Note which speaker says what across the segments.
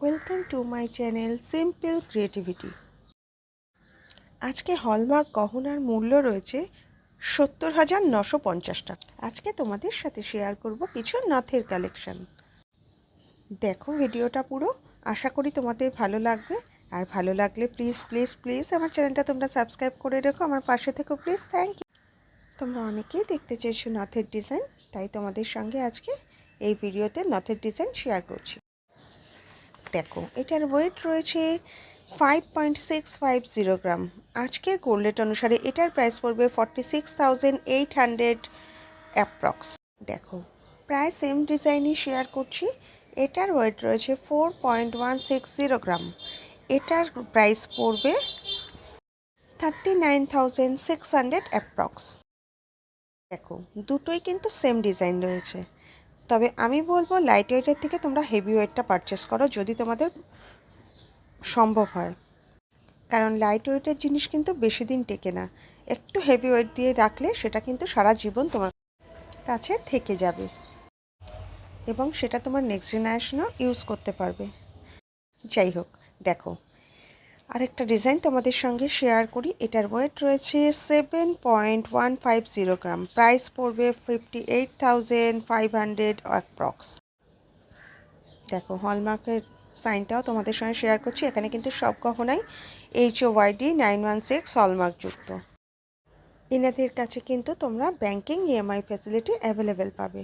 Speaker 1: Welcome to my channel simple creativity. আজকে hallmark গহনার মূল্য রয়েছে ৭০,৯৫০ টাকা। আজকে তোমাদের সাথে শেয়ার করব কিছু নথের কালেকশন। দেখো ভিডিওটা পুরো, আশা করি তোমাদের ভালো লাগবে। আর ভালো লাগলে প্লিজ প্লিজ প্লিজ আমার চ্যানেলটা তোমরা সাবস্ক্রাইব করে রেখো, আমার পাশে থেকো প্লিজ। Thank you. তোমরা অনেকেই দেখতে চেয়েছো নথের ডিজাইন, তাই তোমাদের সঙ্গে আজকে এই ভিডিওতে নথের ডিজাইন শেয়ার করছি। দেখো এটার ওয়েট রয়েছে 5.650 গ্রাম। আজকের গোল্ড রেট অনুসারে এটার প্রাইস পড়বে 46,800 অ্যাপ্রক্স। দেখো প্রায় সেম ডিজাইনই শেয়ার করছি। এটার ওয়েট রয়েছে 4.160 গ্রাম। এটার প্রাইস পড়বে 39,600 অ্যাপ্রক্স। দেখো দুটোই কিন্তু সেম ডিজাইন রয়েছে, তবে আমি বলবো লাইট ওয়েটের থেকে তোমরা হেভি ওয়েটটা পারচেস করো যদি তোমাদের সম্ভব হয়, কারণ লাইট ওয়েটের জিনিস কিন্তু বেশি দিন টেকে না। একটু হেভি ওয়েট দিয়ে রাখলে সেটা কিন্তু সারা জীবন তোমার কাছে থেকে যাবে এবং সেটা তোমার নেক্সট জেনারেশনও ইউজ করতে পারবে। যাই হোক, দেখো আরেকটা ডিজাইন তোমাদের সঙ্গে শেয়ার করি। এটার ওয়েট রয়েছে 7.150 গ্রাম। প্রাইস পড়বে 58,500 অ্যাপ্রক্স। দেখো হলমার্কের সাইনটাও তোমাদের সঙ্গে শেয়ার করছি। এখানে কিন্তু সব গহনাই HOYD 916 হলমার্ক যুক্ত। এনাদের কাছে কিন্তু তোমরা ব্যাংকিং EMI ফ্যাসিলিটি অ্যাভেলেবেল পাবে।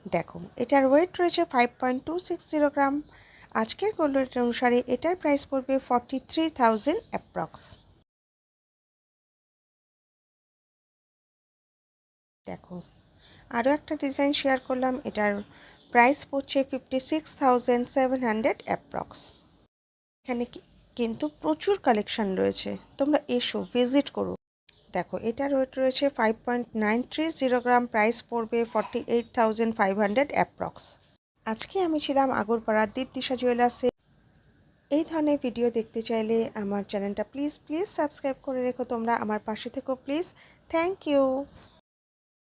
Speaker 1: দেখো এটার ওয়েট রয়েছে 5.260 গ্রাম। আজকের গোল্ড রেট অনুসারে এটার প্রাইস পড়বে 43,000 অ্যাপ্রক্স। দেখো আরও একটা ডিজাইন শেয়ার করলাম। এটার প্রাইস পড়ছে 56,700 অ্যাপ্রক্স। এখানে কিন্তু প্রচুর কালেকশন রয়েছে, তোমরা এসো ভিজিট করো। দেখো এটার ওয়েট রয়েছে 5.930 গ্রাম। প্রাইস পড়বে 48,500 অ্যাপ্রক্স। আজকে আমি ছিলাম আগরপাড়ার দীপ্তিশা জুয়েলার্সে। এই ধরনের ভিডিও দেখতে চাইলে আমার চ্যানেলটা প্লিজ প্লিজ সাবস্ক্রাইব করে রেখো। তোমরা আমার পাশে থেকো প্লিজ। Thank you.